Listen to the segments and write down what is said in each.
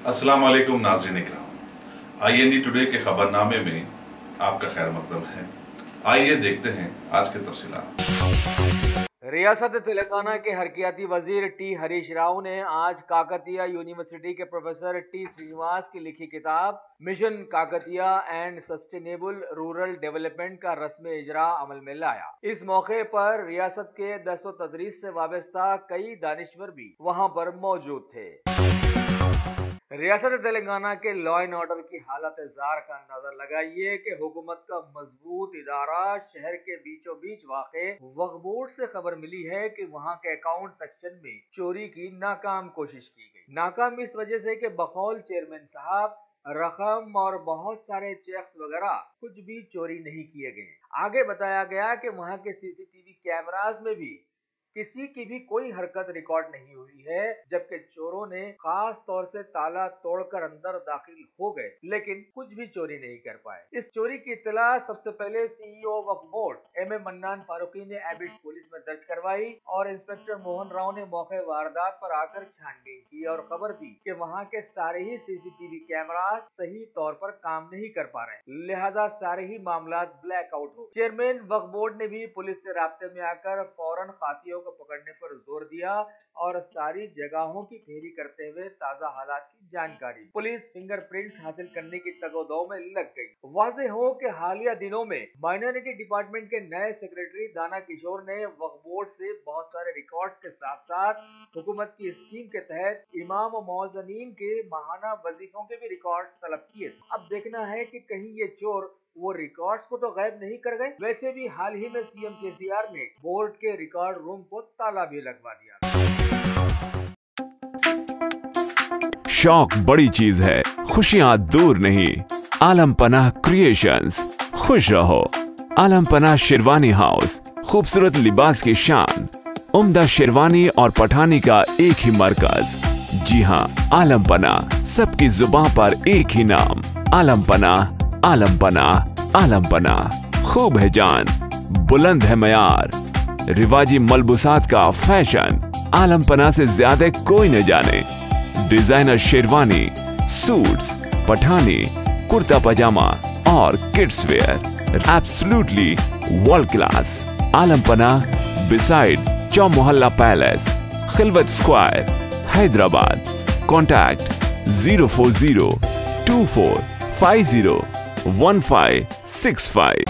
अस्सलाम वालेकुम नाज़रीन इकराम, IND टुडे के खबरनामे में आपका खैर मकदम है। आइए देखते हैं आज के तफसीलात। रियासत तेलंगाना के हरकियाती वजीर टी हरीश राव ने आज काकतिया यूनिवर्सिटी के प्रोफेसर टी श्रीनिवास की लिखी किताब mission Kakatiya and sustainable rural development का रस्म इजरा अमल में लाया। इस मौके पर रियासत के दर्स व तदरीस से वाबस्ता कई दानिश्वर भी वहां पर मौजूद थे। रियासत तेलंगाना के लॉ एंड ऑर्डर की हालत जार का अंदाजा लगाइए कि हुकूमत का मजबूत इदारा शहर के बीचों बीच वाक़े वक्फ बोर्ड से खबर मिली है कि वहां के अकाउंट सेक्शन में चोरी की नाकाम कोशिश की गई। नाकाम इस वजह से कि बकौल चेयरमैन साहब रकम और बहुत सारे चेक्स वगैरह कुछ भी चोरी नहीं किए गए। आगे बताया गया कि वहां के CCTV कैमरास में भी किसी की भी कोई हरकत रिकॉर्ड नहीं हुई है, जबकि चोरों ने खास तौर से ताला तोड़कर अंदर दाखिल हो गए लेकिन कुछ भी चोरी नहीं कर पाए। इस चोरी की इत्तला सबसे पहले CEO वक्फ बोर्ड MM मन्नान फारूकी ने एबिट पुलिस में दर्ज करवाई और इंस्पेक्टर मोहन राव ने मौके वारदात पर आकर छानबीन की और खबर दी कि वहां के सारे ही CCTV कैमरा सही तौर पर काम नहीं कर पा रहे, लिहाजा सारे ही मामला ब्लैक आउट हो। चेयरमैन वक्फ बोर्ड ने भी पुलिस से राब्ते में आकर फौरन खातियों को पकड़ने पर जोर दिया और सारी जगहों की फेरी करते हुए ताजा हालात की जानकारी पुलिस फिंगरप्रिंट्स हासिल करने की तगोदौ में लग गई। वाज़ेह हो कि हालिया दिनों में माइनॉरिटी डिपार्टमेंट के नए सेक्रेटरी दाना किशोर ने वक्फ बोर्ड से बहुत सारे रिकॉर्ड्स के साथ साथ हुकूमत की स्कीम के तहत इमाम और मौज़नीन के माहाना वजीफों के भी रिकॉर्ड्स तलब किए। अब देखना है कि कहीं ये चोर वो रिकॉर्ड्स को तो गायब नहीं कर गए। वैसे भी हाल ही में CM KCR ने बोर्ड के रिकॉर्ड रूम को ताला भी लगवा दिया। शौक बड़ी चीज है, खुशियां दूर नहीं। आलम पनाह क्रिएशंस, खुश रहो। आलम पनाह शेरवानी हाउस, खूबसूरत लिबास की शान, उम्दा शेरवानी और पठानी का एक ही मरकज। जी हाँ, आलम पनाह, सबकी जुबान पर एक ही नाम, आलम पनाह। आलम पनाह, आलम पनाह, खूब है जान, बुलंद है मयार, रिवाजी मलबूसात का फैशन, आलम पनाह से ज्यादा कोई न जाने। डिजाइनर शेरवानी, सूट्स, पठानी, कुर्ता पजामा और kids wear, absolutely world class. Alam Panah, beside Chowmahalla palace, Khilwat square, Hyderabad. Contact 04024501565।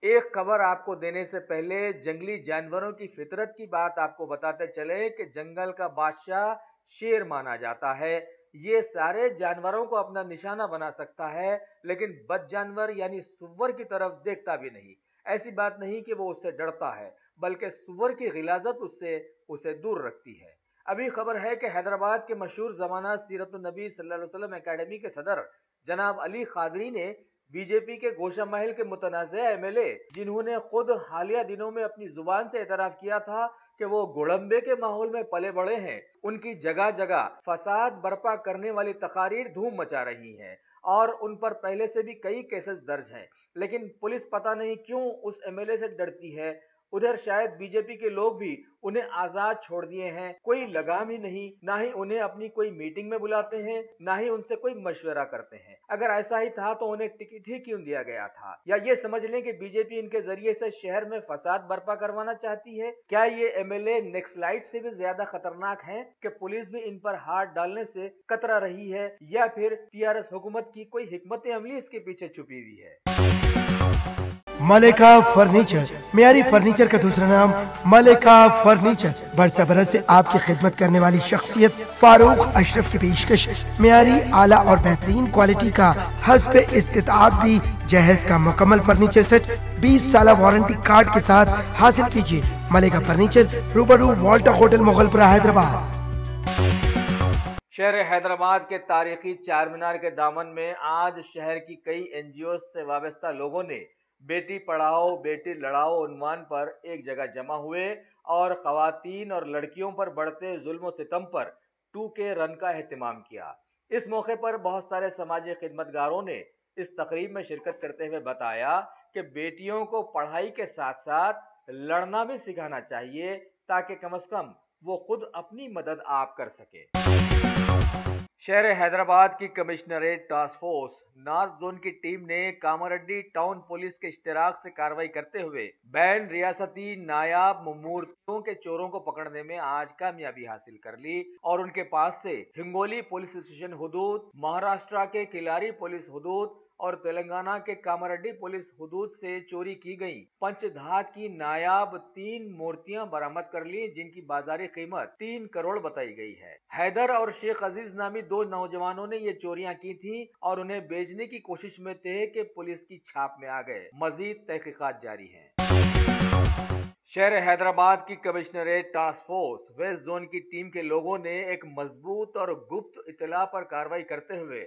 एक खबर आपको देने से पहले जंगली जानवरों की फितरत की बात आपको बताते चले कि जंगल का बादशाह शेर माना जाता है। ये सारे जानवरों को अपना निशाना बना सकता है, लेकिन बद जानवर यानी सुअर की तरफ देखता भी नहीं। ऐसी बात नहीं कि वो उससे डरता है, बल्कि सुअर की गिलाजत उससे उसे दूर रखती है। अभी खबर है कि हैदराबाद के मशहूर जमाना सीरत नबी सल्लल्लाहु अलैहि वसल्लम एकेडमी के सदर जनाब अली खादरी ने बीजेपी के गोशा महल के मुतनाज़ा MLA, जिन्होंने खुद हालिया दिनों में अपनी जुबान से एतराफ किया था कि वो गोड़म्बे के माहौल में पले बड़े हैं, उनकी जगह जगह फसाद बर्पा करने वाली तकारीर धूम मचा रही हैं और उन पर पहले से भी कई केसेस दर्ज हैं। लेकिन पुलिस पता नहीं क्यों उस MLA से डरती है। उधर शायद बीजेपी के लोग भी उन्हें आजाद छोड़ दिए हैं, कोई लगाम ही नहीं, ना ही उन्हें अपनी कोई मीटिंग में बुलाते हैं, ना ही उनसे कोई मशवरा करते हैं। अगर ऐसा ही था तो उन्हें टिकट ही क्यों दिया गया था? या ये समझ लें कि बीजेपी इनके जरिए से शहर में फसाद बर्पा करवाना चाहती है। क्या ये MLA नक्सलाइट से भी ज्यादा खतरनाक हैं कि पुलिस भी इन पर हाथ डालने से कतरा रही है, या फिर TRS हुकूमत की कोई हिकमत अमली इसके पीछे छुपी हुई है? मलिका फर्नीचर, मियारी फर्नीचर का दूसरा नाम मलिका फर्नीचर। बरसा बरस से आपकी खिदमत करने वाली शख्सियत फारूक अशरफ की पेशकश मियारी आला और बेहतरीन क्वालिटी का हस्ब इस्तिताअत भी जहेज का मुकम्मल फर्नीचर सेट 20 साल वारंटी कार्ड के साथ हासिल कीजिए। मलिका फर्नीचर, रूबरू वॉल्टर होटल, मुगलपुरा, हैदराबाद। शहर हैदराबाद के तारीखी चार मीनार के दामन में आज शहर की कई NGOs से वाबस्ता लोगों ने बेटी पढ़ाओ बेटी लड़ाओ उन्वान पर एक जगह जमा हुए और खवातीन और लड़कियों पर बढ़ते जुल्म सितम पर 2K रन का एहतमाम किया। इस मौके पर बहुत सारे समाजी खिदमतगारों ने इस तकरीब में शिरकत करते हुए बताया कि बेटियों को पढ़ाई के साथ साथ लड़ना भी सिखाना चाहिए, ताकि कम से कम वो खुद अपनी मदद आप कर सके। शहर हैदराबाद की commissionerate task force north zone की टीम ने कामारेड्डी टाउन पुलिस के इश्तिराक से कार्रवाई करते हुए बैन रियासती नायाब मूर्तियों के चोरों को पकड़ने में आज कामयाबी हासिल कर ली और उनके पास से हिंगोली पुलिस स्टेशन हुदूद, महाराष्ट्र के किलारी पुलिस हुदूद और तेलंगाना के कामारेड्डी पुलिस हुदूद से चोरी की गई पंचधात की नायाब 3 मूर्तियां बरामद कर ली, जिनकी बाजारी कीमत 3 करोड़ बताई गई है। हैदर और शेख अजीज नामी 2 नौजवानों ने ये चोरियां की थी और उन्हें बेचने की कोशिश में थे कि पुलिस की छाप में आ गए। मजीद तहकीकात जारी है। शहर हैदराबाद की commissionerate task force west zone की टीम के लोगों ने एक मजबूत और गुप्त इतला पर कार्रवाई करते हुए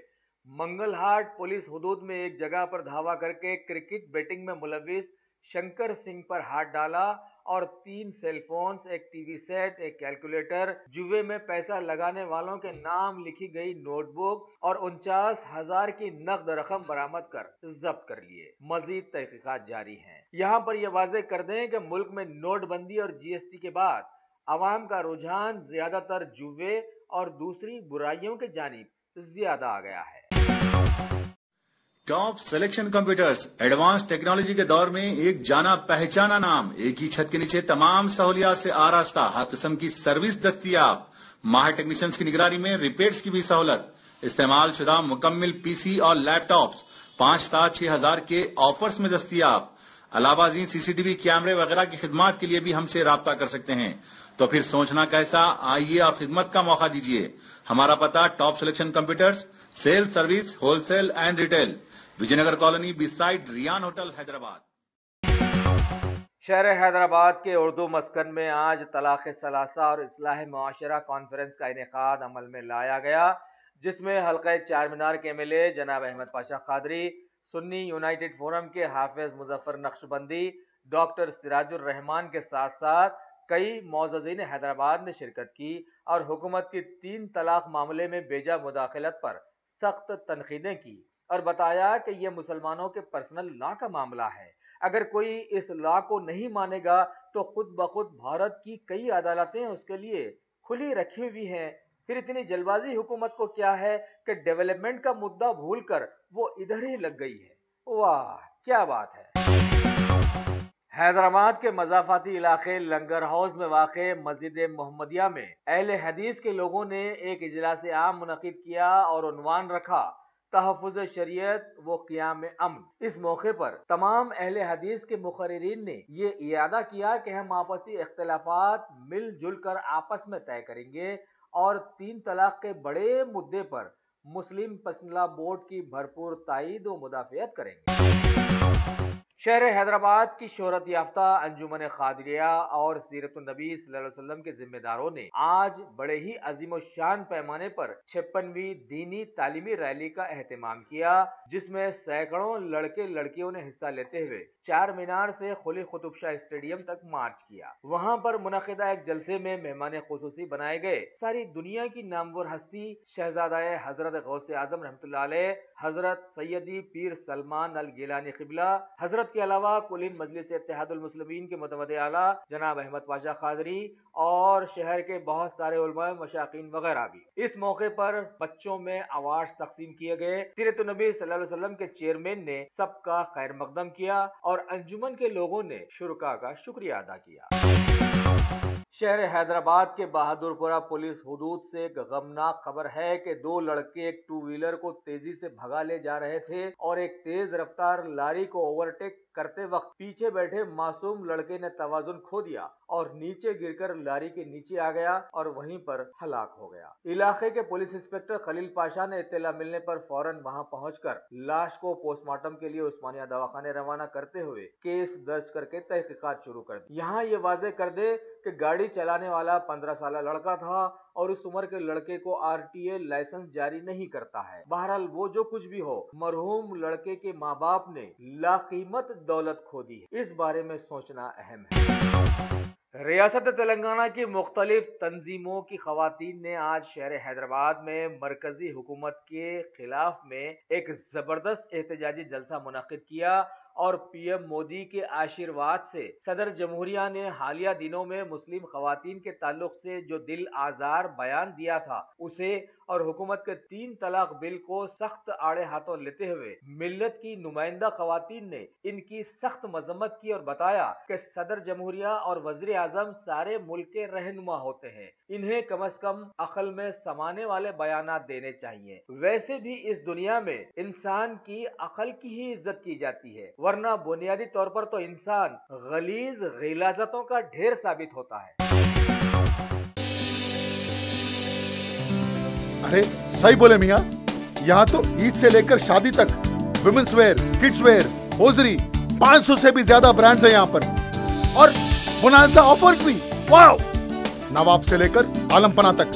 मंगलहाट पुलिस हुदूद में एक जगह पर धावा करके क्रिकेट बैटिंग में मुलविस शंकर सिंह पर हाथ डाला और 3 सेलफोन्स, एक टीवी सेट, एक कैलकुलेटर, जुए में पैसा लगाने वालों के नाम लिखी गई नोटबुक और 49,000 की नकद रकम बरामद कर जब्त कर लिए। मजीद तहकीकात जारी हैं। यहाँ पर यह वाज़ेह कर दें कि मुल्क में नोटबंदी और जीएसटी के बाद अवाम का रुझान ज्यादातर जुए और दूसरी बुराइयों के जानिब ज्यादा आ गया है। Top selection computers advance technology के दौर में एक जाना पहचाना नाम, एक ही छत के नीचे तमाम सहूलियात से आरास्ता, हर किस्म की सर्विस दस्तियाब, माहिर टेक्नीशियंस की निगरानी में रिपेयर्स की भी सहूलत, इस्तेमाल शुदा मुकम्मिल पीसी और लैपटॉप्स 5,6,000 के ऑफर्स में दस्तियाब। अलावा सीसीटीवी कैमरे वगैरह की खिदमत के लिए भी हमसे राब्ता कर सकते हैं। तो फिर सोचना कैसा, आइए आप खिदमत का मौका दीजिए। हमारा पता top selection computers, sale service, wholesale and retail, Vijayanagar colony beside Riyan hotel, Hyderabad. शहर हैदराबाद के उर्दू मस्कन में आज तलाक़ सलासा और इस्लाह मुआशरा कॉन्फ्रेंस का इनेकाद अमल में लाया गया, जिसमें हल्का चार मीनार के एमएलए जनाब अहमद पाशा कादरी, सुन्नी यूनाइटेड फोरम के हाफिज मुजफ्फर नक्शबंदी, डॉक्टर सिराजुर रहमान के साथ साथ कई मोअज़्ज़िज़ीन हैदराबाद ने शिरकत की और हुकूमत की 3 तलाक मामले में बेजा मुदाखलत पर सख्त तनकीदें की और बताया कि यह मुसलमानों के पर्सनल लॉ का मामला है। अगर कोई इस लॉ को नहीं मानेगा तो खुद ब खुद भारत की कई अदालतें उसके लिए खुली रखी हुई हैं। फिर इतनी जल्दबाजी हुकूमत को क्या है कि डेवलपमेंट का मुद्दा भूलकर वो इधर ही लग गई है। वाह क्या बात है। हैदराबाद के मज़ाफ़ाती इलाके लंगर हाउस में वाक़े मस्जिद मोहम्मदिया में अहले हदीस के लोगों ने एक इजलास आम मुनक़िद किया और उन्वान रखा तहफ़्फ़ुज़ शरीयत व क़ियाम अमन। इस मौके पर तमाम अहले हदीस के मुक़र्रिरीन ने ये इरादा किया कि हम आपसी इख्तिलाफ़ात मिलजुल कर आपस में तय करेंगे और 3 तलाक के बड़े मुद्दे पर मुस्लिम पर्सनल लॉ बोर्ड की भरपूर ताईद व मुदाफ़ियत करेंगे। शहर हैदराबाद की शोहरत याफ्ता अंजुमन खादिरिया और सीरत नबी सल्लल्लाहु अलैहि वसल्लम के जिम्मेदारों ने आज बड़े ही अजीम शान पैमाने पर 56वीं दीनी तालीमी रैली का एहतमाम किया, जिसमें सैकड़ों लड़के लड़कियों ने हिस्सा लेते हुए चार मीनार से खुली कुतुब शाह स्टेडियम तक मार्च किया। वहां पर मुनक़िदा एक जलसे में मेहमान खुसूसी बनाए गए सारी दुनिया की नामवर हस्ती शहजादा हजरत गौसे आजम रहमतुल्लाह अलैह, हजरत सैयदी पीर सलमान अल गिलानी क़िबला, हजरत के अलावा कुलीन मजलिस इत्तेहादुल मुस्लिमीन के मुतवद्दे आला जनाब अहमद पाशा कादरी और शहर के बहुत सारे उलमा मशाकीन वगैरह भी। इस मौके पर बच्चों में अवार्ड्स तकसीम किए गए। सीरत नबी सल्लल्लाहु अलैहि वसल्लम के चेयरमैन ने सबका खैर मकदम किया और अंजुमन के लोगों ने शुरका का शुक्रिया अदा किया। शहर हैदराबाद के बहादुरपुरा पुलिस हुदूद से एक गमनाक खबर है कि 2 लड़के एक 2 व्हीलर को तेजी से भगा ले जा रहे थे और एक तेज रफ्तार लारी को ओवरटेक करते वक्त पीछे बैठे मासूम लड़के ने तवाजुन खो दिया और नीचे गिरकर लारी के नीचे आ गया और वहीं पर हलाक हो गया। इलाके के पुलिस इंस्पेक्टर खलील पाशा ने इत्तला मिलने पर फौरन वहां पहुंचकर लाश को पोस्टमार्टम के लिए उस्मानिया दवाखाने रवाना करते हुए केस दर्ज करके तहकीकात शुरू कर दी। यहाँ ये वाज़ेह कर दे कि गाड़ी चलाने वाला 15 साल लड़का था और उस उम्र के लड़के को आरटीए लाइसेंस जारी नहीं करता है। बहरहाल वो जो कुछ भी हो, मरहूम लड़के के माँ बाप ने लाकीमत दौलत खो दी है। इस बारे में सोचना अहम है। रियासत तेलंगाना की मुख्तलिफ तंजीमों की खवातीन ने आज शहर हैदराबाद में मरकजी हुकूमत के खिलाफ में एक जबरदस्त एहतजाजी जलसा मुनक़िद किया और पीएम मोदी के आशीर्वाद से सदर जमहूरिया ने हालिया दिनों में मुस्लिम खवातीन के ताल्लुक से जो दिल आजार बयान दिया था उसे और हुकूमत के 3 तलाक बिल को सख्त आड़े हाथों लेते हुए मिल्लत की नुमाइंदा खवातीन ने इनकी सख्त मजम्मत की और बताया कि सदर जमहूरिया और वजीर आजम सारे मुल्क के रहनुमा होते हैं, इन्हें कम से कम अकल में समाने वाले बयानात देने चाहिए। वैसे भी इस दुनिया में इंसान की अकल की ही इज्जत की जाती है, वरना बुनियादी तौर पर तो इंसान गलीज गिलाजतों का ढेर साबित होता है। अरे सही बोले मियाँ, यहाँ तो ईद से लेकर शादी तक women's wear, kids wear, hosiery 500 से भी ज्यादा ब्रांड्स हैं यहाँ पर और बोनांजा ऑफर्स भी। वाओ! नवाब से लेकर आलमपना तक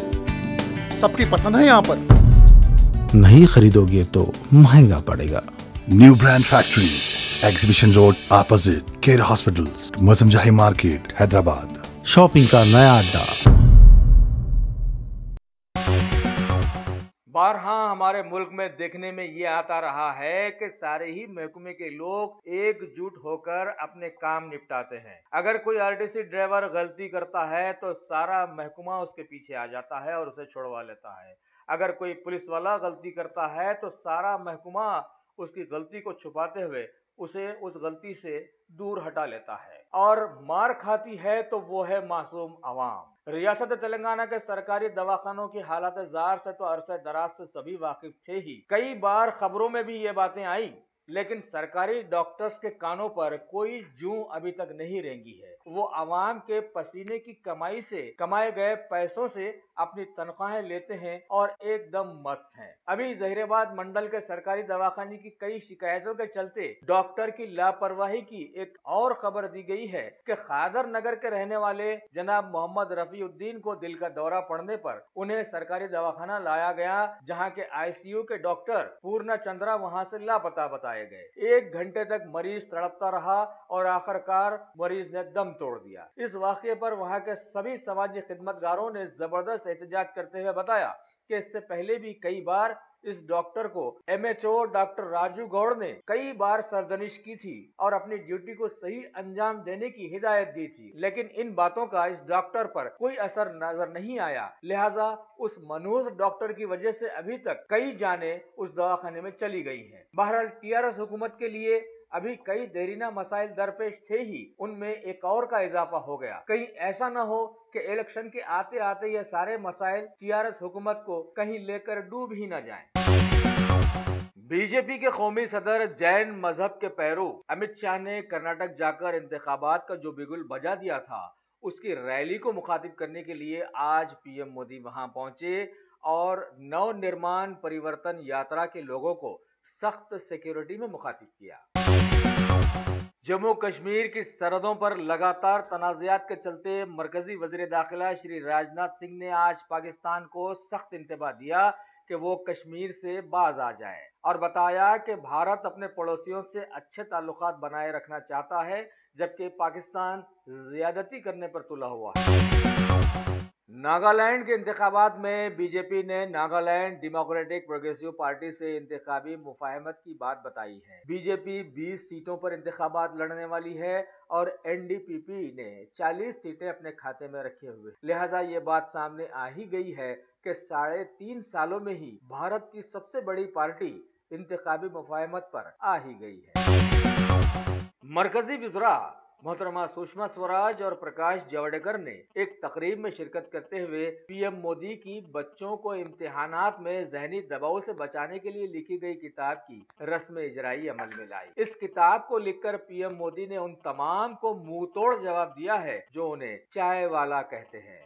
सबकी पसंद है यहाँ पर। नहीं खरीदोगे तो महंगा पड़ेगा। New brand factory, exhibition road opposite care hospital, Moazzam Jahi market, Hyderabad. Shopping का नया अड्डा। बारहा हमारे मुल्क में देखने में ये आता रहा है कि सारे ही महकमे के लोग एकजुट होकर अपने काम निपटाते हैं। अगर कोई आरटीसी ड्राइवर गलती करता है तो सारा महकमा उसके पीछे आ जाता है और उसे छुड़वा लेता है। अगर कोई पुलिस वाला गलती करता है तो सारा महकमा उसकी गलती को छुपाते हुए उसे उस गलती से दूर हटा लेता है, और मार खाती है तो वो है मासूम अवाम। रियासत तेलंगाना के सरकारी दवाखानों की हालत जार से तो अरसे दराज से सभी वाकिफ थे ही। कई बार खबरों में भी ये बातें आई, लेकिन सरकारी डॉक्टर्स के कानों पर कोई जूं अभी तक नहीं रेंगी है। वो आवाम के पसीने की कमाई से कमाए गए पैसों से अपनी तनख्वाहें लेते हैं और एकदम मस्त हैं। अभी जहीराबाद मंडल के सरकारी दवाखाने की कई शिकायतों के चलते डॉक्टर की लापरवाही की एक और खबर दी गई है कि खादर नगर के रहने वाले जनाब मोहम्मद रफीउद्दीन को दिल का दौरा पड़ने पर उन्हें सरकारी दवाखाना लाया गया, जहां के आईसीयू के डॉक्टर पूर्णा चंद्रा वहां से लापता बताए गए। 1 घंटे तक मरीज तड़पता रहा और आखिरकार मरीज ने दम तोड़ दिया। इस वाकये पर वहां के सभी समाजी खिदमतगारों ने जबरदस्त एहतजाज करते हुए बताया कि इससे पहले भी कई बार इस डॉक्टर को एमएचओ डॉक्टर राजू गौड़ ने कई बार सरजनिश की थी और अपनी ड्यूटी को सही अंजाम देने की हिदायत दी थी, लेकिन इन बातों का इस डॉक्टर पर कोई असर नजर नहीं आया। लिहाजा उस मनहूस डॉक्टर की वजह से अभी तक कई जानें उस दवाखाने में चली गई हैं। बहरहाल टीआरएस हुकूमत के लिए अभी कई देरीना मसाइल दरपेश थे ही, उनमें एक और का इजाफा हो गया। कहीं ऐसा न हो कि इलेक्शन के आते आते ये सारे मसाइल टीआरएस हुकूमत को कहीं लेकर डूब ही न जाएं। बीजेपी के कौमी सदर जैन मजहब के पैरो अमित शाह ने कर्नाटक जाकर इंतखाबात का जो बिगुल बजा दिया था, उसकी रैली को मुखातिब करने के लिए आज पीएम मोदी वहां पहुंचे और नव निर्माण परिवर्तन यात्रा के लोगों को सख्त सिक्योरिटी में मुखातिब किया। जम्मू कश्मीर की सरहदों पर लगातार तनाज़ात के चलते मरकजी वज़ीर दाखिला श्री राजनाथ सिंह ने आज पाकिस्तान को सख्त इंतबाह दिया कि वो कश्मीर से बाज आ जाए और बताया कि भारत अपने पड़ोसियों से अच्छे ताल्लुकात बनाए रखना चाहता है, जबकि पाकिस्तान ज़्यादती करने पर तुला हुआ है। नागालैंड के इंतखाबात में बीजेपी ने नागालैंड डेमोक्रेटिक प्रोग्रेसिव पार्टी से इंतखाबी मुफाहमत की बात बताई है। बीजेपी 20 सीटों पर इंतखाबात लड़ने वाली है और एनडीपीपी ने 40 सीटें अपने खाते में रखे हुए, लिहाजा ये बात सामने आ ही गई है कि 3.5 सालों में ही भारत की सबसे बड़ी पार्टी इंतखाबी मुफाहमत पर आ ही गई है। मरकजी वज़रा मोहतरमा सुषमा स्वराज और प्रकाश जावड़ेकर ने एक तकरीब में शिरकत करते हुए पीएम मोदी की बच्चों को इम्तिहानात में जहनी दबाव से बचाने के लिए लिखी गई किताब की रस्म इजराई अमल में लाई। इस किताब को लिखकर पीएम मोदी ने उन तमाम को मुंह तोड़ जवाब दिया है जो उन्हें चाय वाला कहते हैं।